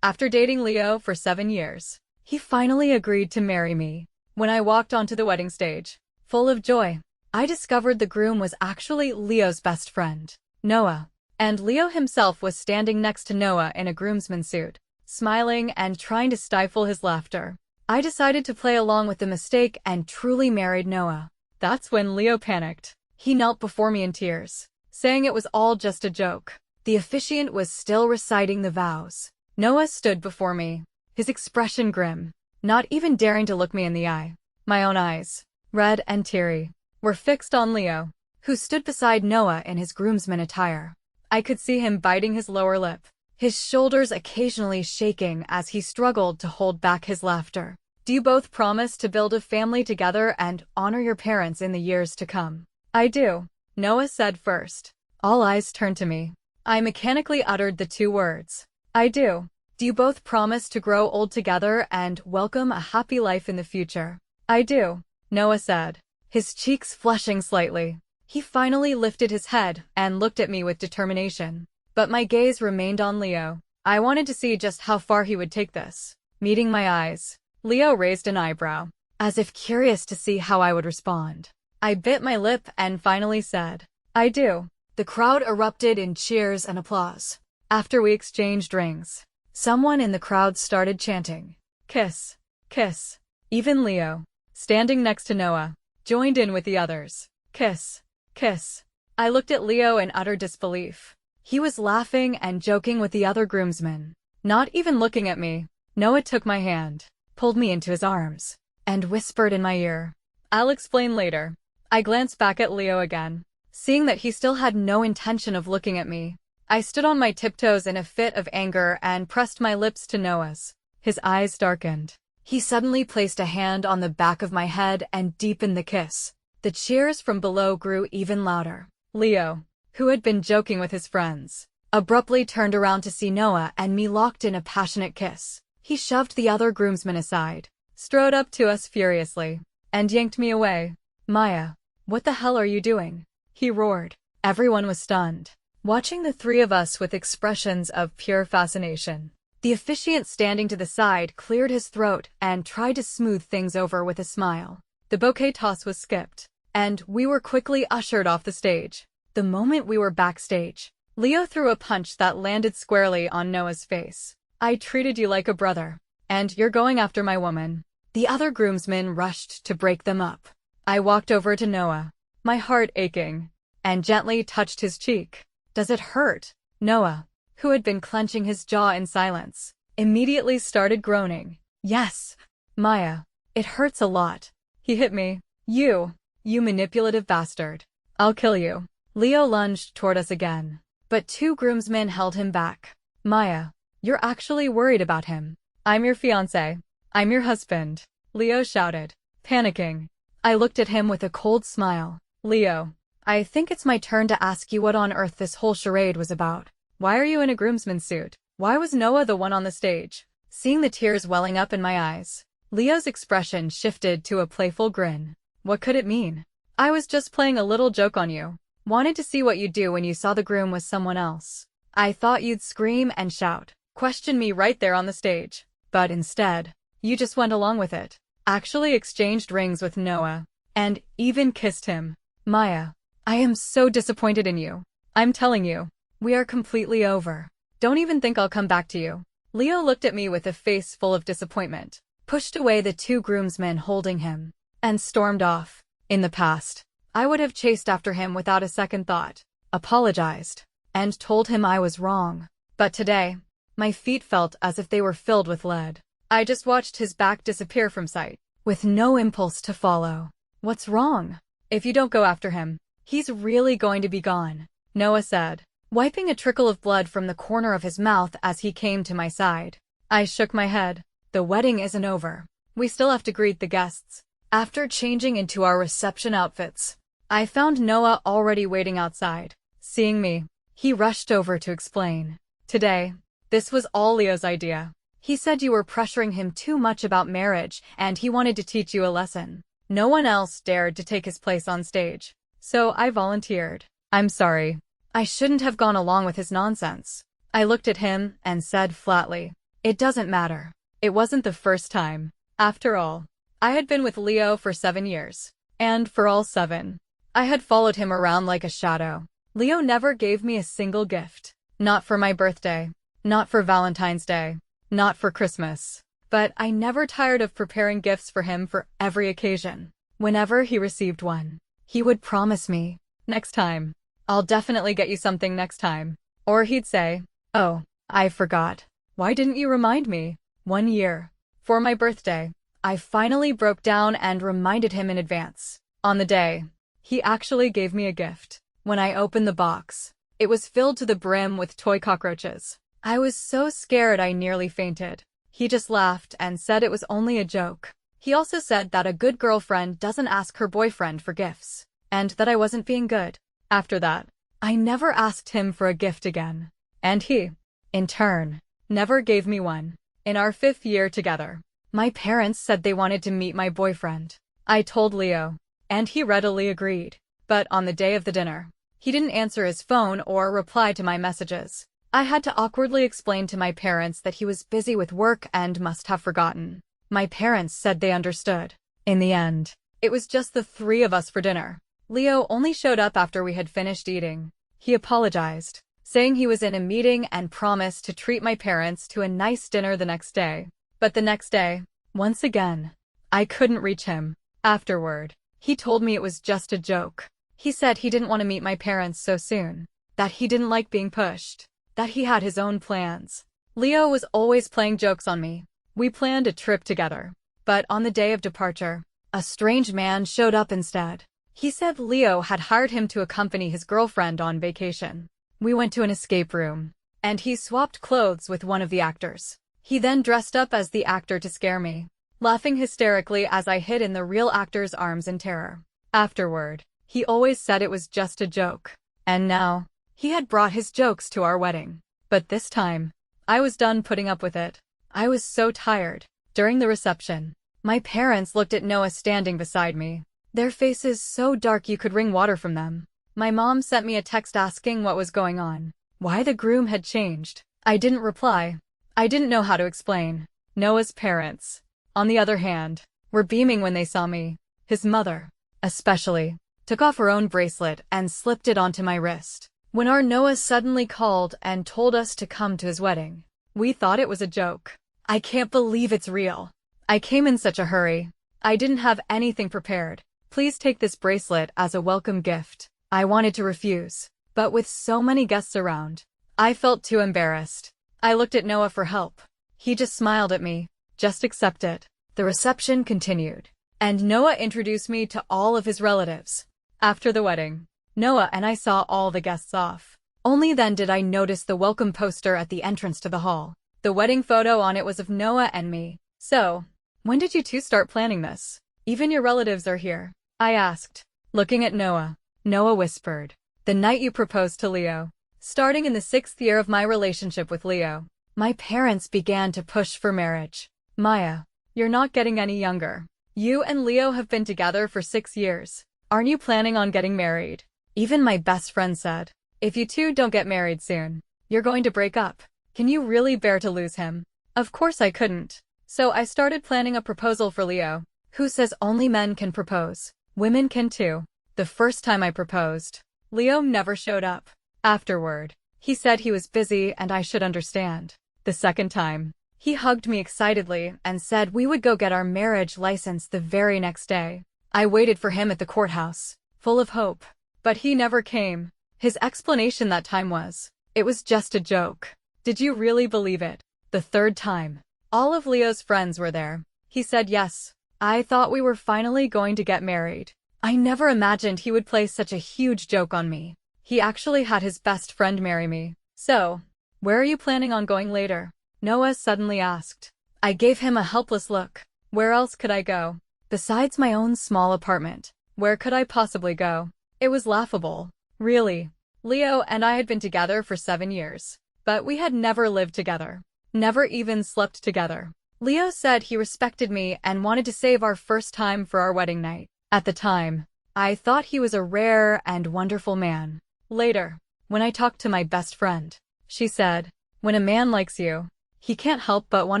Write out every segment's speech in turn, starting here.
After dating Leo for 7 years, he finally agreed to marry me. When I walked onto the wedding stage, full of joy, I discovered the groom was actually Leo's best friend, Noah. And Leo himself was standing next to Noah in a groomsman suit, smiling and trying to stifle his laughter. I decided to play along with the mistake and truly married Noah. That's when Leo panicked. He knelt before me in tears, saying it was all just a joke. The officiant was still reciting the vows. Noah stood before me, his expression grim, not even daring to look me in the eye. My own eyes, red and teary, were fixed on Leo, who stood beside Noah in his groomsman attire. I could see him biting his lower lip, his shoulders occasionally shaking as he struggled to hold back his laughter. Do you both promise to build a family together and honor your parents in the years to come? I do, Noah said first. All eyes turned to me. I mechanically uttered the 2 words. I do. Do you both promise to grow old together and welcome a happy life in the future? I do, Noah said, his cheeks flushing slightly. He finally lifted his head and looked at me with determination. But my gaze remained on Leo. I wanted to see just how far he would take this. Meeting my eyes, Leo raised an eyebrow, as if curious to see how I would respond. I bit my lip and finally said, I do. The crowd erupted in cheers and applause. After we exchanged rings, someone in the crowd started chanting, kiss, kiss. Even Leo, standing next to Noah, joined in with the others. Kiss, kiss. I looked at Leo in utter disbelief. He was laughing and joking with the other groomsmen, not even looking at me. Noah took my hand, pulled me into his arms, and whispered in my ear, I'll explain later. I glanced back at Leo again, seeing that he still had no intention of looking at me. I stood on my tiptoes in a fit of anger and pressed my lips to Noah's. His eyes darkened. He suddenly placed a hand on the back of my head and deepened the kiss. The cheers from below grew even louder. Leo, who had been joking with his friends, abruptly turned around to see Noah and me locked in a passionate kiss. He shoved the other groomsmen aside, strode up to us furiously, and yanked me away. Maya, what the hell are you doing? He roared. Everyone was stunned, watching the 3 of us with expressions of pure fascination. The officiant standing to the side cleared his throat and tried to smooth things over with a smile. The bouquet toss was skipped, and we were quickly ushered off the stage. The moment we were backstage, Leo threw a punch that landed squarely on Noah's face. I treated you like a brother, and you're going after my woman. The other groomsmen rushed to break them up. I walked over to Noah, my heart aching, and gently touched his cheek. Does it hurt? Noah, who had been clenching his jaw in silence, immediately started groaning. Yes, Maya, it hurts a lot. He hit me. You manipulative bastard. I'll kill you. Leo lunged toward us again, but 2 groomsmen held him back. Maya, you're actually worried about him. I'm your fiancé. I'm your husband, Leo shouted, panicking. I looked at him with a cold smile. Leo, I think it's my turn to ask you what on earth this whole charade was about. Why are you in a groomsman's suit? Why was Noah the one on the stage? Seeing the tears welling up in my eyes, Leo's expression shifted to a playful grin. What could it mean? I was just playing a little joke on you. Wanted to see what you'd do when you saw the groom with someone else. I thought you'd scream and shout, question me right there on the stage. But instead, you just went along with it. Actually exchanged rings with Noah, and even kissed him. Maya, I am so disappointed in you. I'm telling you, we are completely over. Don't even think I'll come back to you. Leo looked at me with a face full of disappointment, pushed away the 2 groomsmen holding him, and stormed off. In the past, I would have chased after him without a second thought, apologized, and told him I was wrong. But today, my feet felt as if they were filled with lead. I just watched his back disappear from sight, with no impulse to follow. What's wrong? If you don't go after him, he's really going to be gone, Noah said, wiping a trickle of blood from the corner of his mouth as he came to my side. I shook my head. The wedding isn't over. We still have to greet the guests. After changing into our reception outfits, I found Noah already waiting outside. Seeing me, he rushed over to explain. Today, this was all Leo's idea. He said you were pressuring him too much about marriage and he wanted to teach you a lesson. No one else dared to take his place on stage, so I volunteered. I'm sorry. I shouldn't have gone along with his nonsense. I looked at him and said flatly, It doesn't matter. It wasn't the first time. After all, I had been with Leo for 7 years. And for all 7, I had followed him around like a shadow. Leo never gave me a single gift. Not for my birthday. Not for Valentine's Day. Not for Christmas. But I never tired of preparing gifts for him for every occasion. Whenever he received one, he would promise me, "Next time. I'll definitely get you something next time." Or he'd say, "Oh, I forgot. Why didn't you remind me?" One year, for my birthday, I finally broke down and reminded him in advance. On the day, he actually gave me a gift. When I opened the box, it was filled to the brim with toy cockroaches. I was so scared I nearly fainted. He just laughed and said it was only a joke. He also said that a good girlfriend doesn't ask her boyfriend for gifts, and that I wasn't being good. After that, I never asked him for a gift again. And he, in turn, never gave me one. In our 5th year together, my parents said they wanted to meet my boyfriend. I told Leo, and he readily agreed. But on the day of the dinner, he didn't answer his phone or reply to my messages. I had to awkwardly explain to my parents that he was busy with work and must have forgotten. My parents said they understood. In the end, it was just the 3 of us for dinner. Leo only showed up after we had finished eating. He apologized, saying he was in a meeting and promised to treat my parents to a nice dinner the next day. But the next day, once again, I couldn't reach him. Afterward, he told me it was just a joke. He said he didn't want to meet my parents so soon, that he didn't like being pushed, that he had his own plans. Leo was always playing jokes on me. We planned a trip together, but on the day of departure, a strange man showed up instead. He said Leo had hired him to accompany his girlfriend on vacation. We went to an escape room, and he swapped clothes with one of the actors. He then dressed up as the actor to scare me, laughing hysterically as I hid in the real actor's arms in terror. Afterward, he always said it was just a joke. And now, he had brought his jokes to our wedding. But this time, I was done putting up with it. I was so tired. During the reception, my parents looked at Noah standing beside me, their faces so dark you could wring water from them. My mom sent me a text asking what was going on, why the groom had changed. I didn't reply. I didn't know how to explain. Noah's parents, on the other hand, were beaming when they saw me. His mother, especially, took off her own bracelet and slipped it onto my wrist. When our Noah suddenly called and told us to come to his wedding, we thought it was a joke. I can't believe it's real. I came in such a hurry. I didn't have anything prepared. Please take this bracelet as a welcome gift. I wanted to refuse, but with so many guests around, I felt too embarrassed. I looked at Noah for help. He just smiled at me. Just accept it. The reception continued, and Noah introduced me to all of his relatives. After the wedding, Noah and I saw all the guests off. Only then did I notice the welcome poster at the entrance to the hall. The wedding photo on it was of Noah and me. "So, when did you two start planning this? Even your relatives are here," I asked, looking at Noah. Noah whispered, "The night you proposed to Leo." Starting in the 6th year of my relationship with Leo, my parents began to push for marriage. "Maya, you're not getting any younger. You and Leo have been together for 6 years. Aren't you planning on getting married?" Even my best friend said, "If you two don't get married soon, you're going to break up. Can you really bear to lose him?" Of course I couldn't. So I started planning a proposal for Leo. Who says only men can propose? Women can too. The first time I proposed, Leo never showed up. Afterward, he said he was busy and I should understand. The second time, he hugged me excitedly and said we would go get our marriage license the very next day. I waited for him at the courthouse, full of hope. But he never came. His explanation that time was, "It was just a joke." Did you really believe it? The third time, all of Leo's friends were there. He said yes. I thought we were finally going to get married. I never imagined he would play such a huge joke on me. He actually had his best friend marry me. "So, where are you planning on going later?" Noah suddenly asked. I gave him a helpless look. Where else could I go? Besides my own small apartment, where could I possibly go? It was laughable. Really. Leo and I had been together for 7 years, but we had never lived together. Never even slept together. Leo said he respected me and wanted to save our first time for our wedding night. At the time, I thought he was a rare and wonderful man. Later, when I talked to my best friend, she said, "When a man likes you, He can't help but want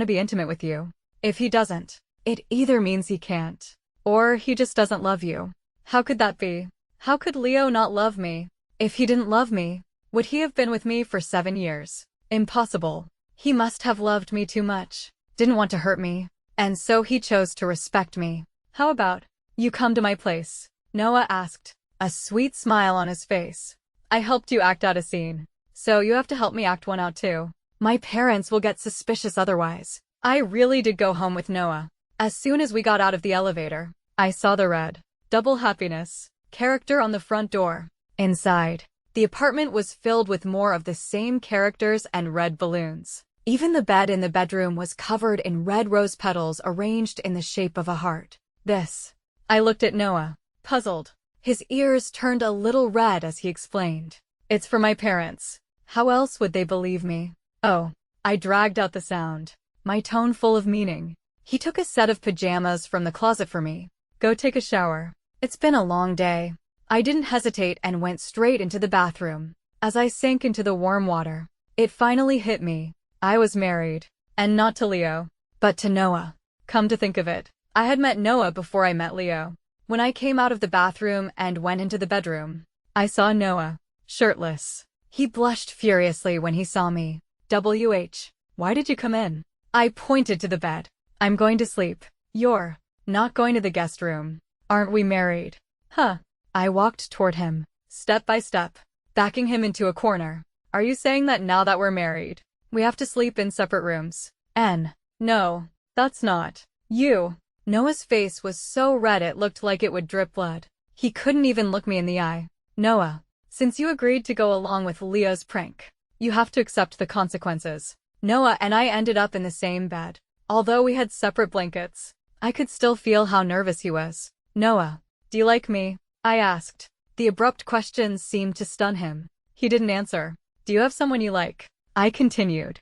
to be intimate with you. If he doesn't, it either means he can't, or he just doesn't love you. How could that be? How could Leo not love me? If he didn't love me, would he have been with me for 7 years? Impossible. He must have loved me too much, didn't want to hurt me, and so he chose to respect me. How about you come to my place? Noah asked, a sweet smile on his face. I helped you act out a scene, so you have to help me act one out too. My parents will get suspicious otherwise. I really did go home with Noah. As soon as we got out of the elevator, I saw the red, double happiness character on the front door. Inside, the apartment was filled with more of the same characters and red balloons. Even the bed in the bedroom was covered in red rose petals arranged in the shape of a heart. I looked at Noah, puzzled. His ears turned a little red as he explained. It's for my parents. How else would they believe me? Oh, I dragged out the sound, my tone full of meaning. He took a set of pajamas from the closet for me. Go take a shower. It's been a long day. I didn't hesitate and went straight into the bathroom. As I sank into the warm water, it finally hit me. I was married. And not to Leo, but to Noah. Come to think of it, I had met Noah before I met Leo. When I came out of the bathroom and went into the bedroom, I saw Noah, shirtless. He blushed furiously when he saw me. Why did you come in? I pointed to the bed. I'm going to sleep. You're not going to the guest room. Aren't we married? Huh. I walked toward him, step by step, backing him into a corner. Are you saying that now that we're married, we have to sleep in separate rooms? No, that's not. You. Noah's face was so red it looked like it would drip blood. He couldn't even look me in the eye. Noah, since you agreed to go along with Leo's prank, you have to accept the consequences. Noah and I ended up in the same bed. Although we had separate blankets, I could still feel how nervous he was. Noah, do you like me? I asked. The abrupt question seemed to stun him. He didn't answer. Do you have someone you like? I continued.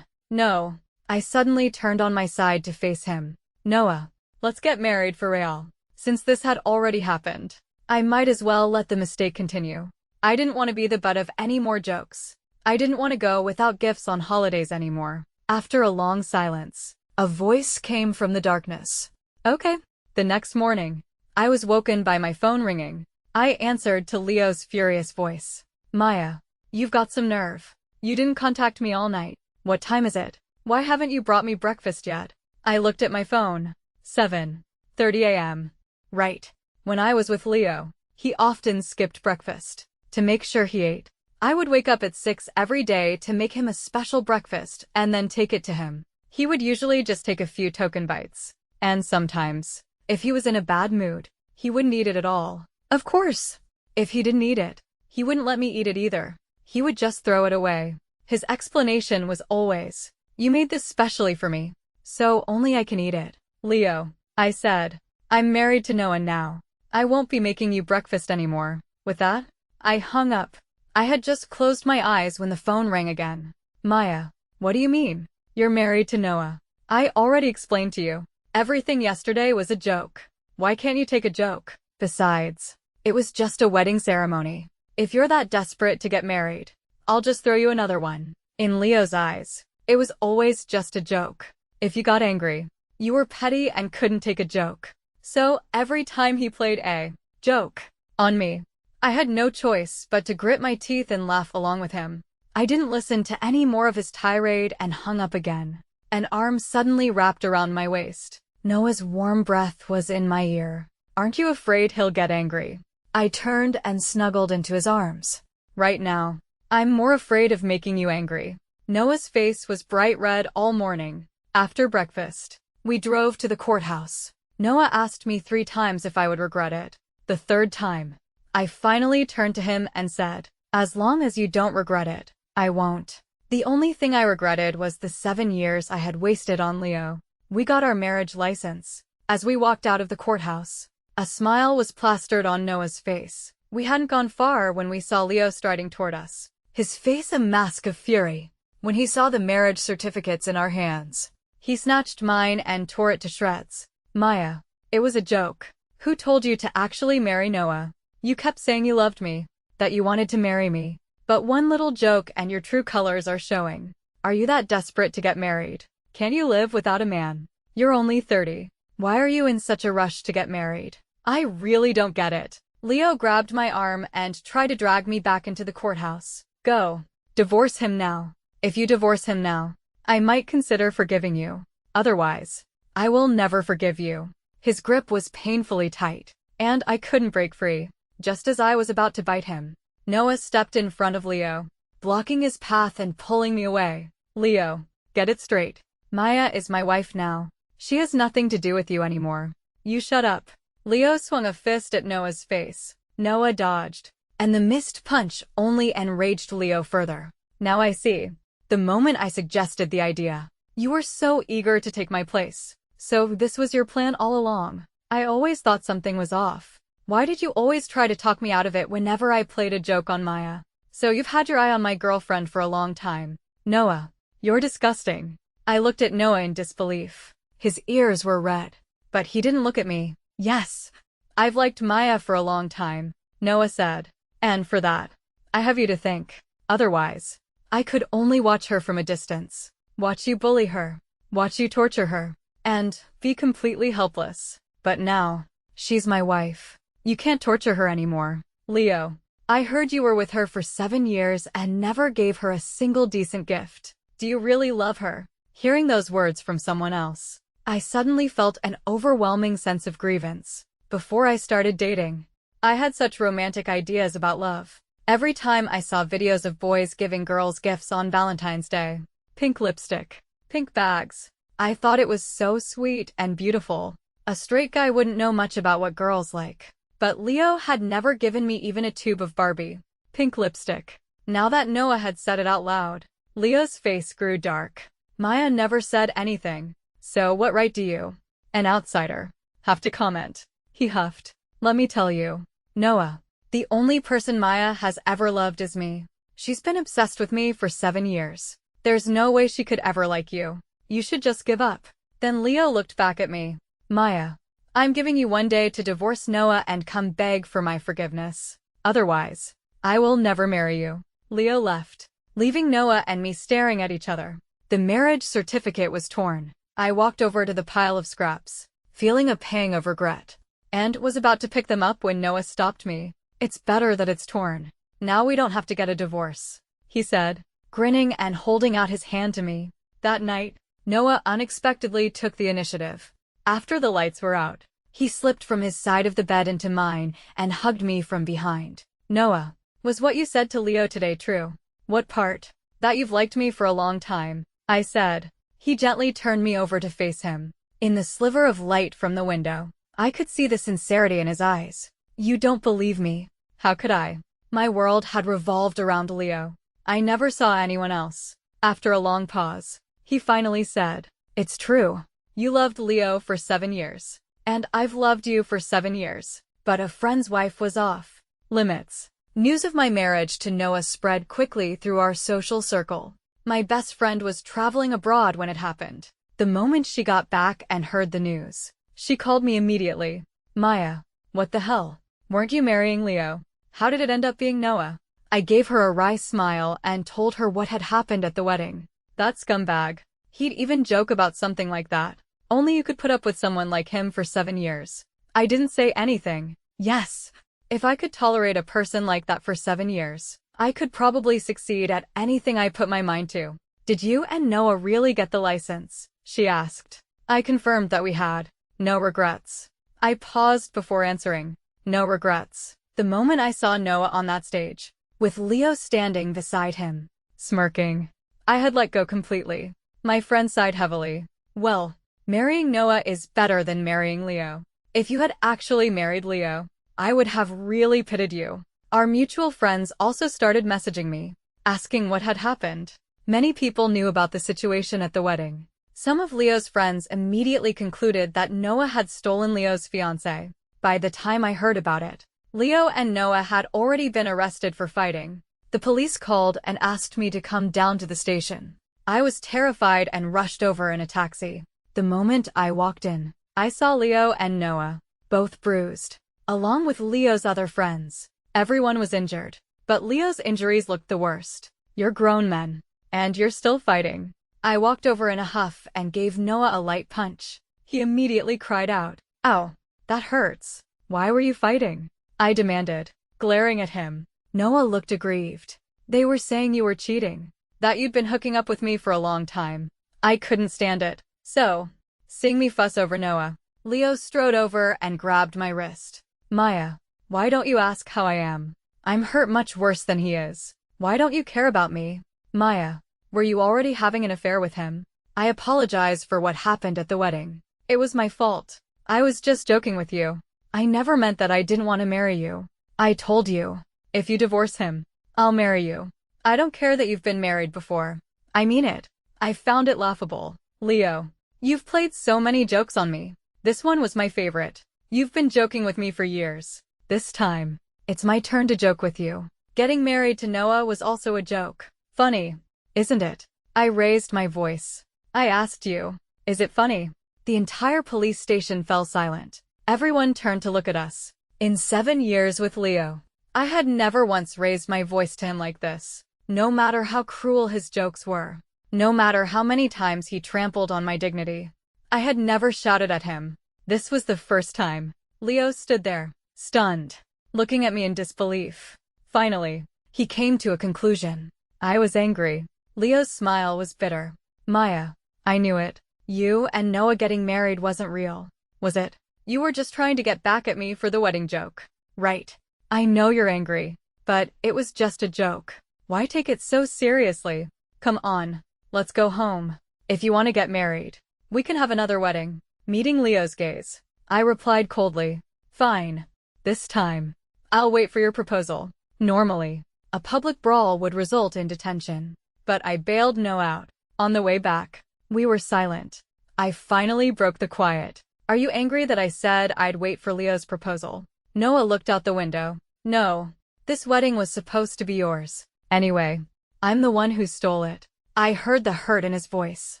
No. I suddenly turned on my side to face him. Noah, let's get married for real. Since this had already happened, I might as well let the mistake continue. I didn't want to be the butt of any more jokes. I didn't want to go without gifts on holidays anymore. After a long silence, a voice came from the darkness. Okay. The next morning, I was woken by my phone ringing. I answered to Leo's furious voice. Maya, you've got some nerve. You didn't contact me all night. What time is it? Why haven't you brought me breakfast yet? I looked at my phone. 7:30 a.m. Right. When I was with Leo, he often skipped breakfast to make sure he ate. I would wake up at 6 every day to make him a special breakfast and then take it to him. He would usually just take a few token bites. And sometimes, if he was in a bad mood, he wouldn't eat it at all. Of course, if he didn't eat it, he wouldn't let me eat it either. He would just throw it away. His explanation was always, you made this specially for me, so only I can eat it. Leo, I said, I'm married to Noah now. I won't be making you breakfast anymore. With that, I hung up. I had just closed my eyes when the phone rang again. Maya, what do you mean? You're married to Noah. I already explained to you. Everything yesterday was a joke. Why can't you take a joke? Besides, it was just a wedding ceremony. If you're that desperate to get married, I'll just throw you another one. In Leo's eyes, it was always just a joke. If you got angry, you were petty and couldn't take a joke. So every time he played a joke on me, I had no choice but to grit my teeth and laugh along with him. I didn't listen to any more of his tirade and hung up again. An arm suddenly wrapped around my waist. Noah's warm breath was in my ear. Aren't you afraid he'll get angry? I turned and snuggled into his arms. Right now, I'm more afraid of making you angry. Noah's face was bright red all morning. After breakfast, we drove to the courthouse. Noah asked me 3 times if I would regret it. The 3rd time, I finally turned to him and said, as long as you don't regret it, I won't. The only thing I regretted was the 7 years I had wasted on Leo. We got our marriage license. As we walked out of the courthouse, a smile was plastered on Noah's face. We hadn't gone far when we saw Leo striding toward us, his face a mask of fury. When he saw the marriage certificates in our hands, he snatched mine and tore it to shreds. Maya, it was a joke. Who told you to actually marry Noah? You kept saying you loved me, that you wanted to marry me. But one little joke and your true colors are showing. Are you that desperate to get married? Can't you live without a man? You're only 30. Why are you in such a rush to get married? I really don't get it. Leo grabbed my arm and tried to drag me back into the courthouse. Go. Divorce him now. If you divorce him now, I might consider forgiving you. Otherwise, I will never forgive you. His grip was painfully tight, and I couldn't break free. Just as I was about to bite him, Noah stepped in front of Leo, blocking his path and pulling me away. Leo, get it straight. Maya is my wife now. She has nothing to do with you anymore. You shut up. Leo swung a fist at Noah's face. Noah dodged, and the missed punch only enraged Leo further. Now I see. The moment I suggested the idea, you were so eager to take my place. So this was your plan all along. I always thought something was off. Why did you always try to talk me out of it whenever I played a joke on Maya? So you've had your eye on my girlfriend for a long time. Noah, you're disgusting. I looked at Noah in disbelief. His ears were red, but he didn't look at me. Yes, I've liked Maya for a long time, Noah said. And for that, I have you to thank. Otherwise, I could only watch her from a distance. Watch you bully her. Watch you torture her. And be completely helpless. But now, she's my wife. You can't torture her anymore. Leo, I heard you were with her for 7 years and never gave her a single decent gift. Do you really love her? Hearing those words from someone else, I suddenly felt an overwhelming sense of grievance. Before I started dating, I had such romantic ideas about love. Every time I saw videos of boys giving girls gifts on Valentine's Day, pink lipstick, pink bags, I thought it was so sweet and beautiful. A straight guy wouldn't know much about what girls like. But Leo had never given me even a tube of Barbie pink lipstick. Now that Noah had said it out loud, Leo's face grew dark. Maya never said anything. So what right do you, an outsider, have to comment? He huffed. Let me tell you, Noah, the only person Maya has ever loved is me. She's been obsessed with me for 7 years. There's no way she could ever like you. You should just give up. Then Leo looked back at me. Maya, I'm giving you 1 day to divorce Noah and come beg for my forgiveness. Otherwise, I will never marry you. Leo left, leaving Noah and me staring at each other. The marriage certificate was torn. I walked over to the pile of scraps, feeling a pang of regret, and was about to pick them up when Noah stopped me. It's better that it's torn. Now we don't have to get a divorce, he said, grinning and holding out his hand to me. That night, Noah unexpectedly took the initiative. After the lights were out, he slipped from his side of the bed into mine and hugged me from behind. Noah, was what you said to Leo today true? What part? That you've liked me for a long time, I said. He gently turned me over to face him. In the sliver of light from the window, I could see the sincerity in his eyes. You don't believe me. How could I? My world had revolved around Leo. I never saw anyone else. After a long pause, he finally said, It's true. You loved Leo for 7 years. And I've loved you for 7 years. But a friend's wife was off limits. News of my marriage to Noah spread quickly through our social circle. My best friend was traveling abroad when it happened. The moment she got back and heard the news, she called me immediately. Maya, what the hell? Weren't you marrying Leo? How did it end up being Noah? I gave her a wry smile and told her what had happened at the wedding. That scumbag. He'd even joke about something like that. Only you could put up with someone like him for 7 years. I didn't say anything. Yes. If I could tolerate a person like that for 7 years, I could probably succeed at anything I put my mind to. Did you and Noah really get the license? She asked. I confirmed that we had. No regrets. I paused before answering. No regrets. The moment I saw Noah on that stage, with Leo standing beside him, smirking, I had let go completely. My friend sighed heavily. Well, marrying Noah is better than marrying Leo. If you had actually married Leo, I would have really pitied you. Our mutual friends also started messaging me, asking what had happened. Many people knew about the situation at the wedding. Some of Leo's friends immediately concluded that Noah had stolen Leo's fiancée. By the time I heard about it, Leo and Noah had already been arrested for fighting. The police called and asked me to come down to the station. I was terrified and rushed over in a taxi. The moment I walked in, I saw Leo and Noah, both bruised, along with Leo's other friends. Everyone was injured, but Leo's injuries looked the worst. You're grown men. And you're still fighting. I walked over in a huff and gave Noah a light punch. He immediately cried out, "Ow, that hurts. Why were you fighting?" I demanded, glaring at him. Noah looked aggrieved. "They were saying you were cheating, that you'd been hooking up with me for a long time." I couldn't stand it. So, seeing me fuss over Noah, Leo strode over and grabbed my wrist. "Maya, why don't you ask how I am? I'm hurt much worse than he is. Why don't you care about me?" "Maya, were you already having an affair with him?" "I apologize for what happened at the wedding. It was my fault. I was just joking with you. I never meant that I didn't want to marry you. I told you, if you divorce him, I'll marry you. I don't care that you've been married before. I mean it." I found it laughable. "Leo, you've played so many jokes on me. This one was my favorite. You've been joking with me for years. This time, it's my turn to joke with you. Getting married to Noah was also a joke. Funny, isn't it?" I raised my voice. "I asked you, is it funny?" The entire police station fell silent. Everyone turned to look at us. In 7 years with Leo, I had never once raised my voice to him like this. No matter how cruel his jokes were, no matter how many times he trampled on my dignity, I had never shouted at him. This was the first time. Leo stood there, stunned, looking at me in disbelief. Finally, he came to a conclusion. I was angry. Leo's smile was bitter. "Maya, I knew it. You and Noah getting married wasn't real, was it? You were just trying to get back at me for the wedding joke, right? I know you're angry, but it was just a joke. Why take it so seriously? Come on, let's go home. If you want to get married, we can have another wedding." Meeting Leo's gaze, I replied coldly, "Fine. This time, I'll wait for your proposal." Normally, a public brawl would result in detention, but I bailed Noah out. On the way back, we were silent. I finally broke the quiet. "Are you angry that I said I'd wait for Leo's proposal?" Noah looked out the window. "No, this wedding was supposed to be yours. Anyway, I'm the one who stole it." I heard the hurt in his voice.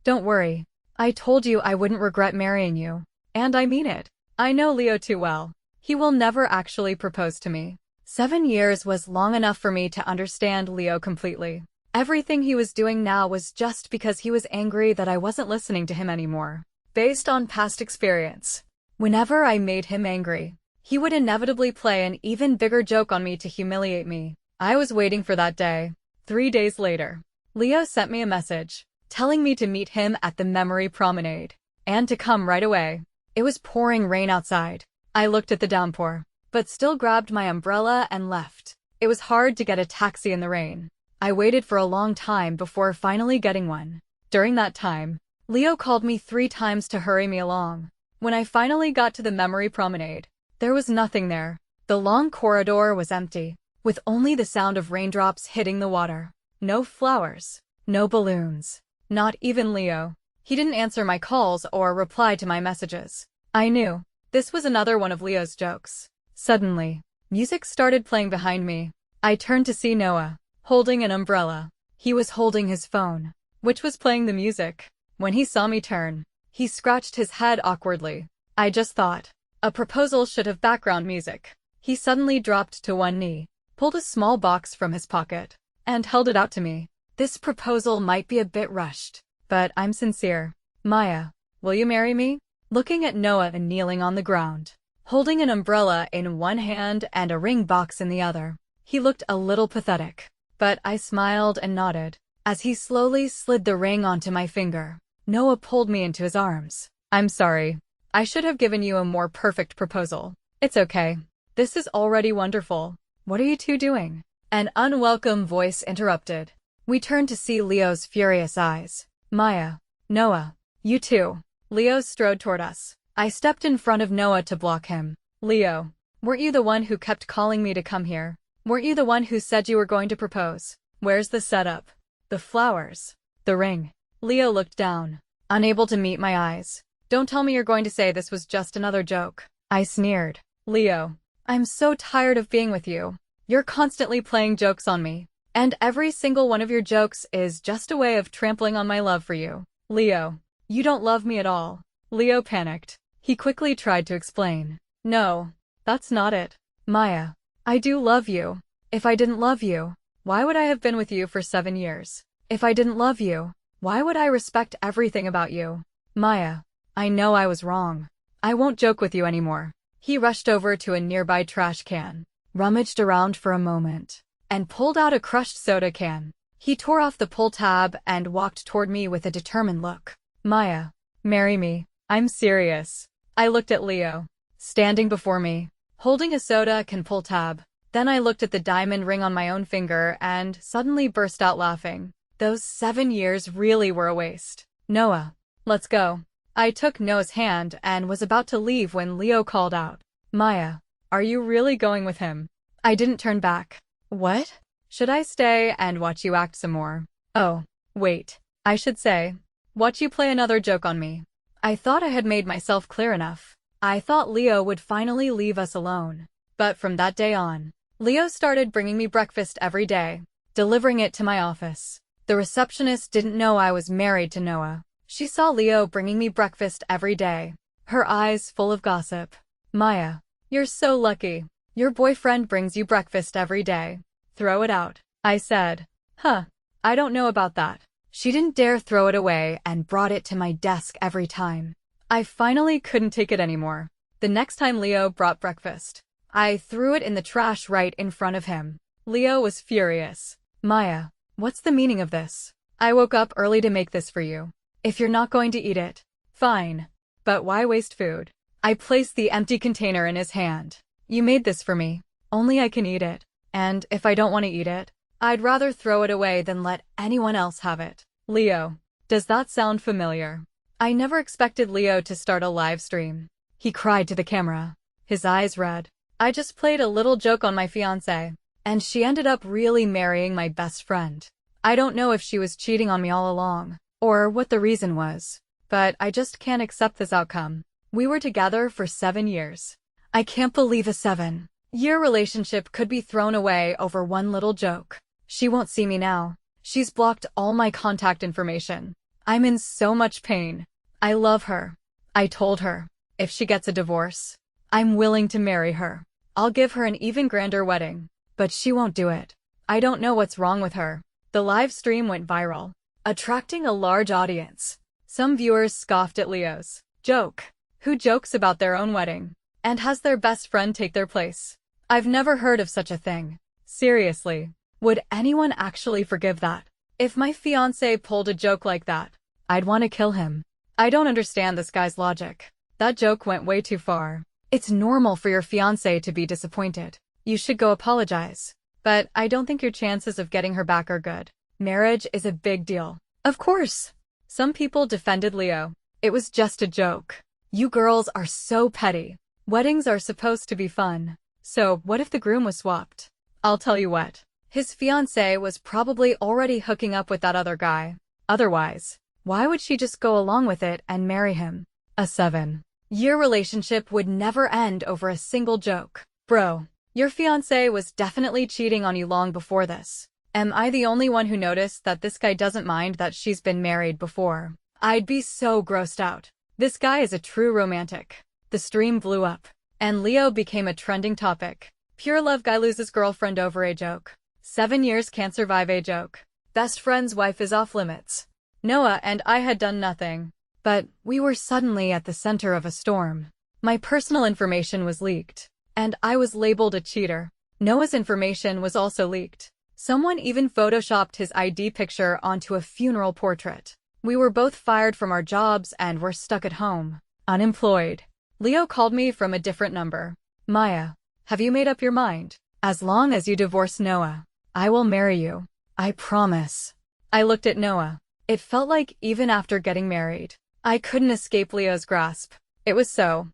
"Don't worry. I told you I wouldn't regret marrying you. And I mean it. I know Leo too well. He will never actually propose to me." 7 years was long enough for me to understand Leo completely. Everything he was doing now was just because he was angry that I wasn't listening to him anymore. Based on past experience, whenever I made him angry, he would inevitably play an even bigger joke on me to humiliate me. I was waiting for that day. 3 days later, Leo sent me a message, telling me to meet him at the Memory Promenade, and to come right away. It was pouring rain outside. I looked at the downpour, but still grabbed my umbrella and left. It was hard to get a taxi in the rain. I waited for a long time before finally getting one. During that time, Leo called me 3 times to hurry me along. When I finally got to the Memory Promenade, there was nothing there. The long corridor was empty, with only the sound of raindrops hitting the water. No flowers, no balloons, not even Leo. He didn't answer my calls or reply to my messages. I knew this was another one of Leo's jokes. Suddenly, music started playing behind me. I turned to see Noah, holding an umbrella. He was holding his phone, which was playing the music. When he saw me turn, he scratched his head awkwardly. I just thought, a proposal should have background music. He suddenly dropped to one knee, pulled a small box from his pocket, and held it out to me. "This proposal might be a bit rushed, but I'm sincere. Maya, will you marry me?" Looking at Noah and kneeling on the ground, holding an umbrella in one hand and a ring box in the other, he looked a little pathetic. But I smiled and nodded. As he slowly slid the ring onto my finger, Noah pulled me into his arms. "I'm sorry. I should have given you a more perfect proposal." "It's okay. This is already wonderful. What are you two doing?" An unwelcome voice interrupted. We turned to see Leo's furious eyes. "Maya, Noah, you two." Leo strode toward us. I stepped in front of Noah to block him. "Leo, weren't you the one who kept calling me to come here? Weren't you the one who said you were going to propose? Where's the setup? The flowers? The ring?" Leo looked down, unable to meet my eyes. "Don't tell me you're going to say this was just another joke." I sneered. "Leo, I'm so tired of being with you. You're constantly playing jokes on me, and every single one of your jokes is just a way of trampling on my love for you. Leo, you don't love me at all." Leo panicked. He quickly tried to explain. "No, that's not it. Maya, I do love you. If I didn't love you, why would I have been with you for 7 years? If I didn't love you, why would I respect everything about you? Maya, I know I was wrong. I won't joke with you anymore. He rushed over to a nearby trash can, rummaged around for a moment, and pulled out a crushed soda can. He tore off the pull tab and walked toward me with a determined look. Maya, marry me. I'm serious. I looked at Leo, standing before me, holding a soda can pull tab. Then I looked at the diamond ring on my own finger and suddenly burst out laughing. Those 7 years really were a waste. Noah, let's go. I took Noah's hand and was about to leave when Leo called out. Maya, are you really going with him? I didn't turn back. What? Should I stay and watch you act some more? Oh, wait. I should say, watch you play another joke on me. I thought I had made myself clear enough. I thought Leo would finally leave us alone. But from that day on, Leo started bringing me breakfast every day, delivering it to my office. The receptionist didn't know I was married to Noah. She saw Leo bringing me breakfast every day, her eyes full of gossip. Maya, you're so lucky. Your boyfriend brings you breakfast every day. Throw it out. I said. Huh. I don't know about that. She didn't dare throw it away and brought it to my desk every time. I finally couldn't take it anymore. The next time Leo brought breakfast, I threw it in the trash right in front of him. Leo was furious. Maya, what's the meaning of this? I woke up early to make this for you. If you're not going to eat it, fine. But why waste food? I placed the empty container in his hand. You made this for me. Only I can eat it. And if I don't want to eat it, I'd rather throw it away than let anyone else have it. Leo, does that sound familiar? I never expected Leo to start a live stream. He cried to the camera, his eyes red. I just played a little joke on my fiancée, and she ended up really marrying my best friend. I don't know if she was cheating on me all along, or what the reason was, but I just can't accept this outcome. We were together for 7 years. I can't believe a 7-year relationship could be thrown away over one little joke. She won't see me now. She's blocked all my contact information. I'm in so much pain. I love her. I told her, if she gets a divorce, I'm willing to marry her. I'll give her an even grander wedding. But she won't do it. I don't know what's wrong with her. The live stream went viral, attracting a large audience. Some viewers scoffed at Leo's joke. Who jokes about their own wedding and has their best friend take their place? I've never heard of such a thing. Seriously, would anyone actually forgive that? If my fiancé pulled a joke like that, I'd want to kill him. I don't understand this guy's logic. That joke went way too far. It's normal for your fiancé to be disappointed. You should go apologize. But I don't think your chances of getting her back are good. Marriage is a big deal. Of course. Some people defended Leo. It was just a joke. You girls are so petty. Weddings are supposed to be fun. So what if the groom was swapped? I'll tell you what. His fiancée was probably already hooking up with that other guy. Otherwise, why would she just go along with it and marry him? A 7-year relationship would never end over a single joke. Bro, your fiancé was definitely cheating on you long before this. Am I the only one who noticed that this guy doesn't mind that she's been married before? I'd be so grossed out. This guy is a true romantic. The stream blew up, and Leo became a trending topic. Pure love guy loses girlfriend over a joke. 7 years can't survive a joke. Best friend's wife is off limits. Noah and I had done nothing. But we were suddenly at the center of a storm. My personal information was leaked, and I was labeled a cheater. Noah's information was also leaked. Someone even photoshopped his ID picture onto a funeral portrait. We were both fired from our jobs and were stuck at home, unemployed. Leo called me from a different number. Maya, have you made up your mind? As long as you divorce Noah, I will marry you. I promise. I looked at Noah. It felt like even after getting married, I couldn't escape Leo's grasp. It was so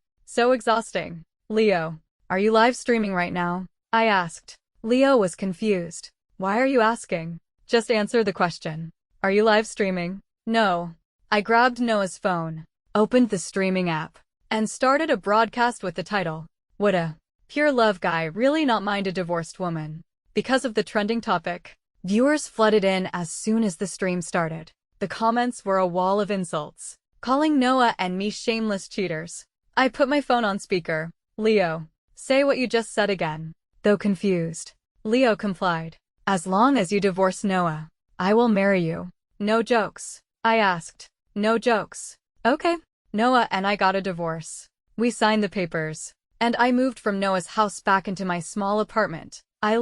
exhausting. Leo, are you live streaming right now? I asked. Leo was confused. Why are you asking? Just answer the question. Are you live streaming? No. I grabbed Noah's phone, opened the streaming app, and started a broadcast with the title, Would a pure love guy really not mind a divorced woman? Because of the trending topic, viewers flooded in as soon as the stream started. The comments were a wall of insults, calling Noah and me shameless cheaters. I put my phone on speaker. Leo, say what you just said again. Though confused, Leo complied. As long as you divorce Noah, I will marry you. No jokes. I asked. No jokes. Okay. Noah and I got a divorce. We signed the papers. And I moved from Noah's house back into my small apartment. I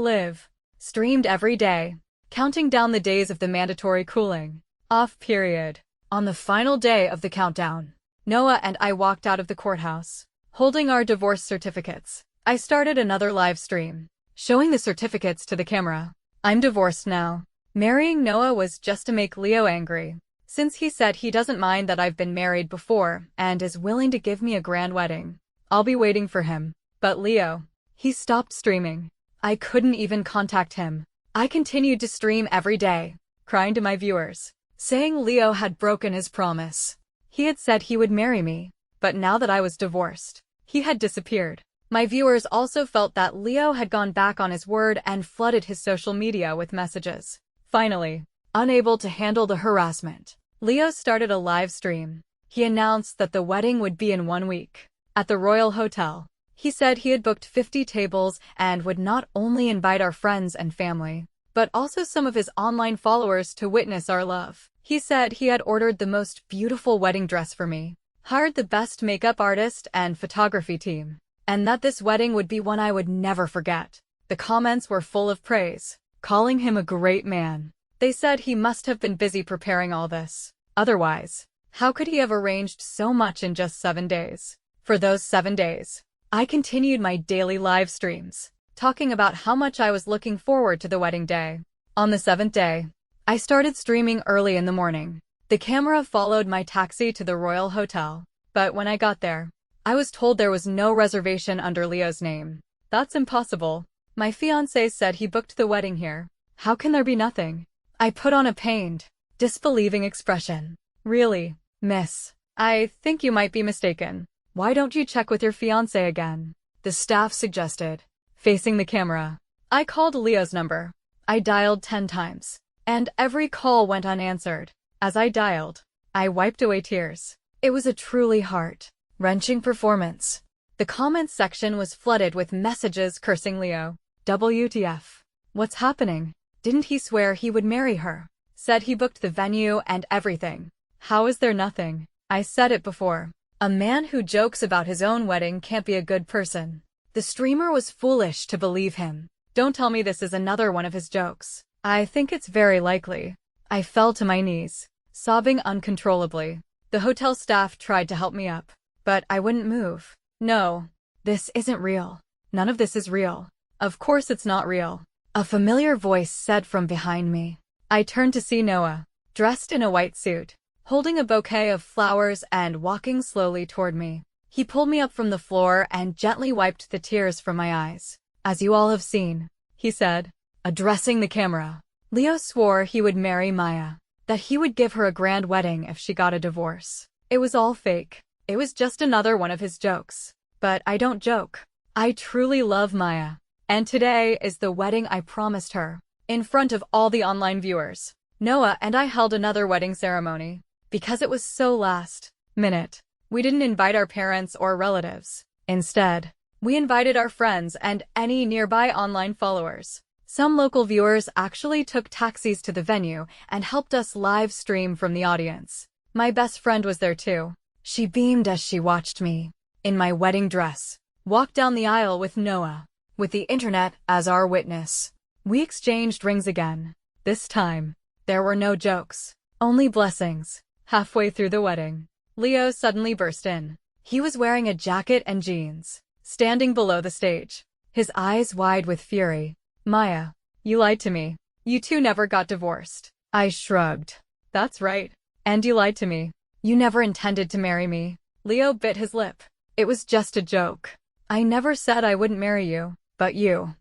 streamed every day, counting down the days of the mandatory cooling off period. On the final day of the countdown, Noah and I walked out of the courthouse, holding our divorce certificates. I started another live stream, showing the certificates to the camera. I'm divorced now. Marrying Noah was just to make Leo angry, since he said he doesn't mind that I've been married before and is willing to give me a grand wedding. I'll be waiting for him. But Leo, he stopped streaming. I couldn't even contact him. I continued to stream every day, crying to my viewers, saying Leo had broken his promise. He had said he would marry me, but now that I was divorced, he had disappeared. My viewers also felt that Leo had gone back on his word and flooded his social media with messages. Finally, unable to handle the harassment, Leo started a live stream. He announced that the wedding would be in 1 week, at the Royal Hotel. He said he had booked 50 tables and would not only invite our friends and family, but also some of his online followers to witness our love. He said he had ordered the most beautiful wedding dress for me, hired the best makeup artist and photography team, and that this wedding would be one I would never forget. The comments were full of praise, calling him a great man. They said he must have been busy preparing all this. Otherwise, how could he have arranged so much in just 7 days? For those 7 days, I continued my daily live streams, talking about how much I was looking forward to the wedding day. On the 7th day, I started streaming early in the morning. The camera followed my taxi to the Royal Hotel, but when I got there, I was told there was no reservation under Leo's name. That's impossible. My fiancé said he booked the wedding here. How can there be nothing? I put on a pained, disbelieving expression. Really, miss, I think you might be mistaken. Why don't you check with your fiancé again? The staff suggested, facing the camera. I called Leo's number. I dialed 10 times, and every call went unanswered. As I dialed, I wiped away tears. It was a truly heart-wrenching performance. The comments section was flooded with messages cursing Leo. WTF? What's happening? Didn't he swear he would marry her? Said he booked the venue and everything. How is there nothing? I said it before. A man who jokes about his own wedding can't be a good person. The streamer was foolish to believe him. Don't tell me this is another one of his jokes. I think it's very likely. I fell to my knees, sobbing uncontrollably. The hotel staff tried to help me up, but I wouldn't move. No, this isn't real. None of this is real. Of course it's not real. A familiar voice said from behind me. I turned to see Noah, dressed in a white suit, holding a bouquet of flowers and walking slowly toward me. He pulled me up from the floor and gently wiped the tears from my eyes. As you all have seen, he said, addressing the camera. Leo swore he would marry Maya, that he would give her a grand wedding if she got a divorce. It was all fake. It was just another one of his jokes. But I don't joke. I truly love Maya. And today is the wedding I promised her. In front of all the online viewers, Noah and I held another wedding ceremony. Because it was so last minute, we didn't invite our parents or relatives. Instead, we invited our friends and any nearby online followers. Some local viewers actually took taxis to the venue and helped us live stream from the audience. My best friend was there too. She beamed as she watched me, in my wedding dress, walk down the aisle with Noah, with the internet as our witness. We exchanged rings again. This time, there were no jokes, only blessings. Halfway through the wedding, Leo suddenly burst in. He was wearing a jacket and jeans, standing below the stage, his eyes wide with fury. Maya, you lied to me. You two never got divorced. I shrugged. That's right. And you lied to me. You never intended to marry me. Leo bit his lip. It was just a joke. I never said I wouldn't marry you. But you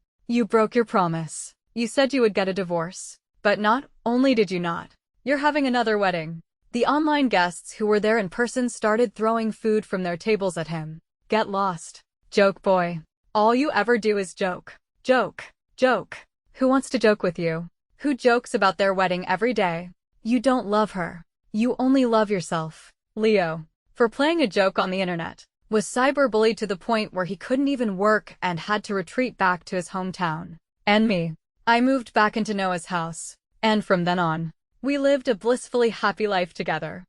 broke your promise. You said you would get a divorce. But not only did you not, you're having another wedding. The online guests who were there in person started throwing food from their tables at him. Get lost. Joke boy. All you ever do is joke. Joke. Joke. Who wants to joke with you? Who jokes about their wedding every day? You don't love her. You only love yourself. Leo, for playing a joke on the internet, was cyberbullied to the point where he couldn't even work and had to retreat back to his hometown. And me. I moved back into Noah's house, And from then on, we lived a blissfully happy life together.